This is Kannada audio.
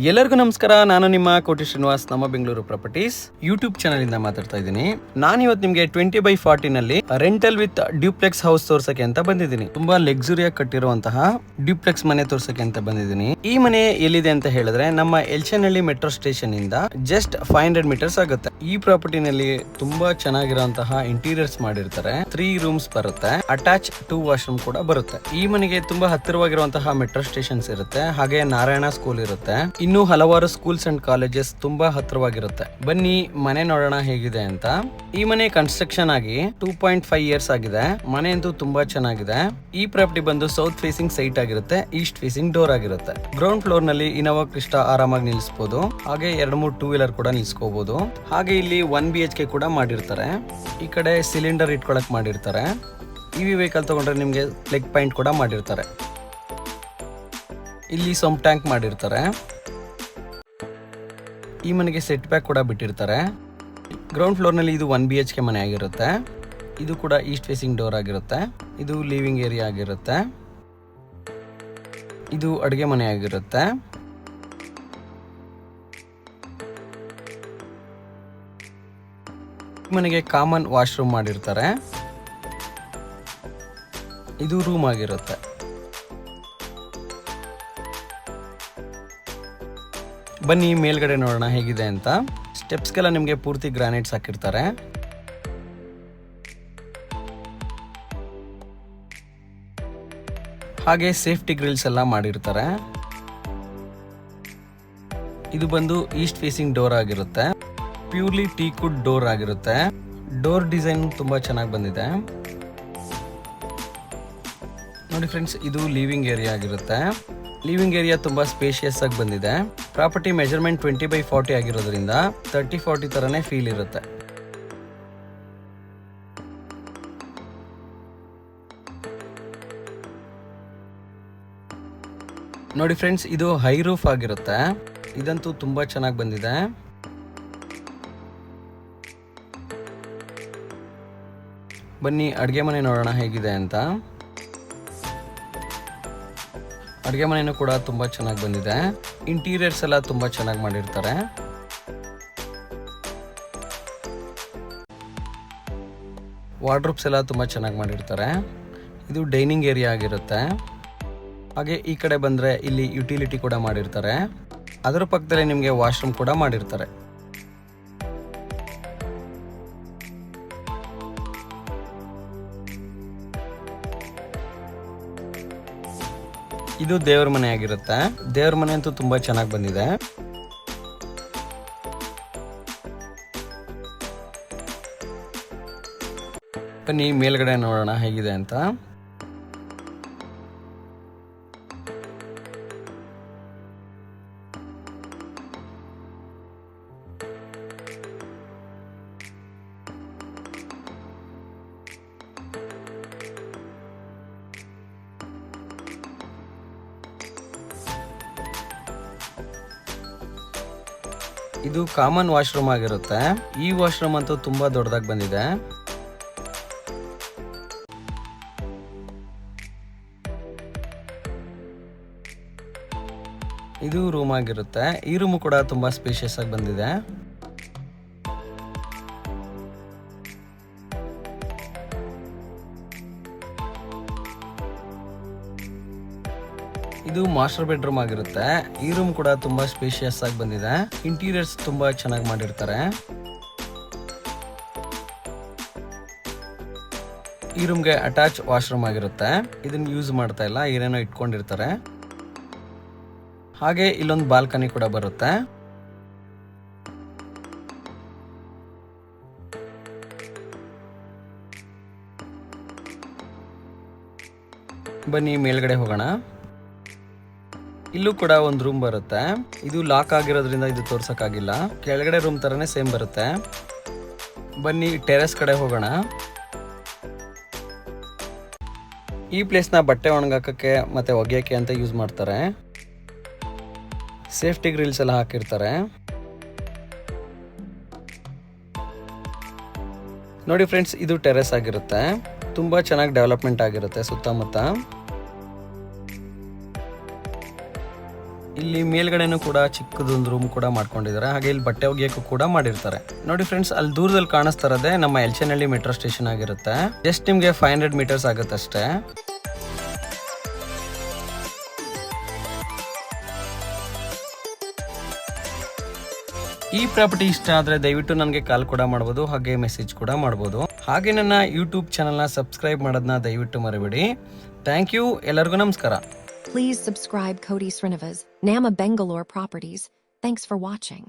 ಎಲ್ಲರಿಗೂ ನಮಸ್ಕಾರ. ನಾನು ನಿಮ್ಮ ಕೋಟಿ ಶ್ರೀನಿವಾಸ್, ನಮ್ಮ ಬೆಂಗಳೂರು ಪ್ರಾಪರ್ಟೀಸ್ ಯೂಟ್ಯೂಬ್ ಚಾನಲ್ ಇಂದ ಮಾತಾಡ್ತಾ ಇದ್ದೀನಿ. ನಾನು ಇವತ್ತು ನಿಮಗೆ 20/40 ನಲ್ಲಿ ರೆಂಟಲ್ ವಿತ್ ಡ್ಯೂಪ್ಲೆಕ್ಸ್ ಹೌಸ್ ತೋರ್ಸಕ್ಕೆ ಅಂತ ಬಂದಿದ್ದೀನಿ. ತುಂಬಾ ಲಕ್ಸುರಿಯಾಗಿ ಕಟ್ಟಿರುವಂತಹ ಡ್ಯೂಪ್ಲೆಕ್ಸ್ ಮನೆ ತೋರ್ಸಕ್ಕೆ ಅಂತ ಬಂದಿದ್ದೀನಿ. ಈ ಮನೆ ಎಲ್ಲಿದೆ ಅಂತ ಹೇಳಿದ್ರೆ ನಮ್ಮ ಎಲ್ಚನಹಳ್ಳಿ ಮೆಟ್ರೋ ಸ್ಟೇಷನ್ ಇಂದ ಜಸ್ಟ್ 500 ಮೀಟರ್ಸ್ ಆಗುತ್ತೆ. ಈ ಪ್ರಾಪರ್ಟಿನಲ್ಲಿ ತುಂಬಾ ಚೆನ್ನಾಗಿರುವಂತಹ ಇಂಟೀರಿಯರ್ಸ್ ಮಾಡಿರ್ತಾರೆ. 3 ರೂಮ್ಸ್ ಬರುತ್ತೆ, ಅಟ್ಯಾಚ್ 2 ವಾಶ್ರೂಮ್ ಕೂಡ ಬರುತ್ತೆ. ಈ ಮನೆಗೆ ತುಂಬಾ ಹತ್ತಿರವಾಗಿರುವಂತಹ ಮೆಟ್ರೋ ಸ್ಟೇಷನ್ಸ್ ಇರುತ್ತೆ, ಹಾಗೆ ನಾರಾಯಣ ಸ್ಕೂಲ್ ಇರುತ್ತೆ. ಇನ್ನು ಹಲವಾರು ಸ್ಕೂಲ್ಸ್ ಅಂಡ್ ಕಾಲೇಜಸ್ ತುಂಬಾ ಹತ್ತಿರವಾಗಿರುತ್ತೆ. ಬನ್ನಿ ಮನೆ ನೋಡೋಣ ಹೇಗಿದೆ ಅಂತ. ಈ ಮನೆ ಕನ್ಸ್ಟ್ರಕ್ಷನ್ ಆಗಿ 2.5 ಇಯರ್ಸ್ ಆಗಿದೆ. ಮನೆ ಅಂತೂ ತುಂಬಾ ಚೆನ್ನಾಗಿದೆ. ಈ ಪ್ರಾಪರ್ಟಿ ಬಂದು ಸೌತ್ ಫೇಸಿಂಗ್ ಸೈಟ್ ಆಗಿರುತ್ತೆ, ಈಸ್ಟ್ ಫೇಸಿಂಗ್ ಡೋರ್ ಆಗಿರುತ್ತೆ. ಗ್ರೌಂಡ್ ಫ್ಲೋರ್ ನಲ್ಲಿ ಇನೋವಾ ಕ್ರಿಸ್ಟಾ ಆರಾಮಾಗಿ ನಿಲ್ಲಿಸಬಹುದು, ಹಾಗೆ 2-3 2 ವೀಲರ್ ಕೂಡ ನಿಲ್ಸ್ಕೋಬಹುದು. ಹಾಗೆ ಇಲ್ಲಿ 1 BHK ಕೂಡ ಮಾಡಿರ್ತಾರೆ. ಈ ಕಡೆ ಸಿಲಿಂಡರ್ ಇಟ್ಕೊಳಕ್ ಮಾಡಿರ್ತಾರೆ. ಈ ವೆಹಿಕಲ್ ತಗೊಂಡ್ರೆ ನಿಮ್ಗೆ ಪ್ಲಗ್ ಪಾಯಿಂಟ್ ಕೂಡ ಮಾಡಿರ್ತಾರೆ. ಇಲ್ಲಿ ಸಮ್ ಟ್ಯಾಂಕ್ ಮಾಡಿರ್ತಾರೆ. ಈ ಮನೆಗೆ ಸೆಟ್ ಬ್ಯಾಕ್ ಕೂಡ ಬಿಟ್ಟಿರ್ತಾರೆ. ಗ್ರೌಂಡ್ ಫ್ಲೋರ್ ನಲ್ಲಿ ಇದು 1 BHK ಮನೆ ಆಗಿರುತ್ತೆ. ಇದು ಕೂಡ ಈಸ್ಟ್ ಫೇಸಿಂಗ್ ಡೋರ್ ಆಗಿರುತ್ತೆ. ಇದು ಲಿವಿಂಗ್ ಏರಿಯಾ ಆಗಿರುತ್ತೆ. ಇದು ಅಡುಗೆ ಮನೆ ಆಗಿರುತ್ತೆ. ಮನೆಗೆ ಕಾಮನ್ ವಾಶ್ರೂಮ್ ಮಾಡಿರ್ತಾರೆ. ಇದು ರೂಮ್ ಆಗಿರುತ್ತೆ. ಬನ್ನಿ ಮೇಲ್ಗಡೆ ನೋಡೋಣ ಹೇಗಿದೆ ಅಂತ. ಸ್ಟೆಪ್ಸ್ಗೆಲ್ಲ ನಿಮಗೆ ಪೂರ್ತಿ ಗ್ರಾನೈಟ್ಸ್ ಹಾಕಿರ್ತಾರೆ. ಹಾಗೆ ಸೇಫ್ಟಿ ಗ್ರಿಲ್ಸ್ ಎಲ್ಲ ಮಾಡಿರ್ತಾರೆ. ಇದು ಬಂದು ಈಸ್ಟ್ ಫೇಸಿಂಗ್ ಡೋರ್ ಆಗಿರುತ್ತೆ. ಪ್ಯೂರ್ಲಿ ಟೀಕ್ವುಡ್ ಡೋರ್ ಆಗಿರುತ್ತೆ. ಡೋರ್ ಡಿಸೈನ್ ತುಂಬಾ ಚೆನ್ನಾಗಿ ಬಂದಿದೆ ನೋಡಿ ಫ್ರೆಂಡ್ಸ್. ಇದು ಲಿವಿಂಗ್ ಏರಿಯಾ ಆಗಿರುತ್ತೆ. ಲಿವಿಂಗ್ ಏರಿಯಾ ತುಂಬಾ ಸ್ಪೇಷಿಯಸ್ ಆಗಿ ಬಂದಿದೆ. ಪ್ರಾಪರ್ಟಿ ಮೆಜರ್ಮೆಂಟ್ 20/40 ಆಗಿರೋದ್ರಿಂದ 30/40 ತರನೇ ಫೀಲ್ ಇರುತ್ತೆ. ನೋಡಿ ಫ್ರೆಂಡ್ಸ್, ಇದು ಹೈ ರೂಫ್ ಆಗಿರುತ್ತೆ. ಇದಂತೂ ತುಂಬಾ ಚೆನ್ನಾಗಿ ಬಂದಿದೆ. ಬನ್ನಿ ಅಡುಗೆ ಮನೆ ನೋಡೋಣ ಹೇಗಿದೆ ಅಂತ. ಅಡುಗೆ ಮನೆಯೂ ಕೂಡ ತುಂಬಾ ಚೆನ್ನಾಗಿ ಬಂದಿದೆ. ಇಂಟೀರಿಯರ್ಸ್ ಎಲ್ಲ ತುಂಬಾ ಚೆನ್ನಾಗಿ ಮಾಡಿರ್ತಾರೆ. ವಾರ್ಡ್ರೋಬ್ಸ್ ಎಲ್ಲ ತುಂಬಾ ಚೆನ್ನಾಗಿ ಮಾಡಿರ್ತಾರೆ. ಇದು ಡೈನಿಂಗ್ ಏರಿಯಾ ಆಗಿರುತ್ತೆ. ಹಾಗೆ ಈ ಕಡೆ ಬಂದ್ರೆ ಇಲ್ಲಿ ಯುಟಿಲಿಟಿ ಕೂಡ ಮಾಡಿರ್ತಾರೆ. ಅದರ ಪಕ್ಕದಲ್ಲಿ ನಿಮಗೆ ವಾಶ್ರೂಮ್ ಕೂಡ ಮಾಡಿರ್ತಾರೆ. ಇದು ದೇವ್ರ ಮನೆ ಆಗಿರುತ್ತೆ. ದೇವ್ರ ಮನೆ ಅಂತೂ ತುಂಬಾ ಚೆನ್ನಾಗಿ ಬಂದಿದೆ. ಬನ್ನಿ ಮೇಲ್ಗಡೆ ನೋಡೋಣ ಹೇಗಿದೆ ಅಂತ. ಇದು ಕಾಮನ್ ವಾಶ್ರೂಮ್ ಆಗಿರುತ್ತೆ. ಈ ವಾಶ್ರೂಮ್ ಅಂತೂ ತುಂಬಾ ದೊಡ್ಡದಾಗಿ ಬಂದಿದೆ. ಇದು ರೂಮ್ ಆಗಿರುತ್ತೆ. ಈ ರೂಮ್ ಕೂಡ ತುಂಬಾ ಸ್ಪೇಷಿಯಸ್ ಆಗಿ ಬಂದಿದೆ. ಇದು ಮಾಸ್ಟರ್ ಬೆಡ್ರೂಮ್ ಆಗಿರುತ್ತೆ. ಈ ರೂಮ್ ಕೂಡ ತುಂಬಾ ಸ್ಪೇಷಿಯಸ್ ಆಗಿ ಬಂದಿದೆ. ಇಂಟೀರಿಯರ್ಸ್ ತುಂಬಾ ಚೆನ್ನಾಗಿ ಮಾಡಿರ್ತಾರೆ. ಈ ರೂಮ್ಗೆ ಅಟ್ಯಾಚ್ ವಾಶ್ರೂಮ್ ಆಗಿರುತ್ತೆ. ಇದನ್ನ ಯೂಸ್ ಮಾಡ್ತಾ ಇಲ್ಲ, ಏನೇನೋ ಇಟ್ಕೊಂಡಿರ್ತಾರೆ. ಹಾಗೆ ಇಲ್ಲೊಂದು ಬಾಲ್ಕನಿ ಕೂಡ ಬರುತ್ತೆ. ಬನ್ನಿ ಮೇಲ್ಗಡೆ ಹೋಗೋಣ. ಇಲ್ಲೂ ಕೂಡ ಒಂದು ರೂಮ್ ಬರುತ್ತೆ. ಇದು ಲಾಕ್ ಆಗಿರೋದ್ರಿಂದ ಇದು ತೋರ್ಸಕ್ಕಾಗಿಲ್ಲ. ಕೆಳಗಡೆ ರೂಮ್ ತರನೇ ಸೇಮ್ ಬರುತ್ತೆ. ಬನ್ನಿ ಟೆರೆಸ್ ಕಡೆ ಹೋಗೋಣ. ಈ ಪ್ಲೇಸ್ನ ಬಟ್ಟೆ ಒಣಗಾಕಕ್ಕೆ ಮತ್ತೆ ಒಗೆಯಕ್ಕೆ ಅಂತ ಯೂಸ್ ಮಾಡ್ತಾರೆ. ಸೇಫ್ಟಿ ಗ್ರಿಲ್ಸ್ ಎಲ್ಲ ಹಾಕಿರ್ತಾರೆ. ನೋಡಿ ಫ್ರೆಂಡ್ಸ್, ಇದು ಟೆರೆಸ್ ಆಗಿರುತ್ತೆ. ತುಂಬಾ ಚೆನ್ನಾಗಿ ಡೆವಲಪ್ಮೆಂಟ್ ಆಗಿರುತ್ತೆ ಸುತ್ತಮುತ್ತ. ಇಲ್ಲಿ ಮೇಲ್ಗಡೆನೂ ಕೂಡ ಚಿಕ್ಕದೊಂದು ರೂಮ್ ಕೂಡ ಮಾಡ್ಕೊಂಡಿದ್ದಾರೆ. ಹಾಗೆ ಇಲ್ಲಿ ಬಟ್ಟೆ ಒಗೆಯಕ್ಕೂ ಕೂಡ ಮಾಡಿರ್ತಾರೆ. ನೋಡಿ ಫ್ರೆಂಡ್ಸ್, ಅಲ್ಲಿ ದೂರದಲ್ಲಿ ಕಾಣಿಸ್ತಾ ಇರೋದೇ ನಮ್ಮ ಎಲ್ಚನಹಳ್ಳಿ ಮೆಟ್ರೋ ಸ್ಟೇಷನ್ ಆಗಿರುತ್ತೆ. ಜಸ್ಟ್ ನಿಮ್ಗೆ 500 ಮೀಟರ್ಸ್ ಆಗುತ್ತೆ ಅಷ್ಟೇ. ಈ ಪ್ರಾಪರ್ಟಿ ಇಷ್ಟ ಆದ್ರೆ ದಯವಿಟ್ಟು ನನಗೆ ಕಾಲ್ ಕೂಡ ಮಾಡಬಹುದು, ಹಾಗೆ ಮೆಸೇಜ್ ಕೂಡ ಮಾಡಬಹುದು. ಹಾಗೆ ನನ್ನ ಯೂಟ್ಯೂಬ್ ಚಾನಲ್ನ ಸಬ್ಸ್ಕ್ರೈಬ್ ಮಾಡೋದನ್ನ ದಯವಿಟ್ಟು ಮರಿಬೇಡಿ. ಥ್ಯಾಂಕ್ ಯು, ಎಲ್ಲರಿಗೂ ನಮಸ್ಕಾರ. Please subscribe Cody Srinivas, Nama Bangalore Properties. Thanks for watching.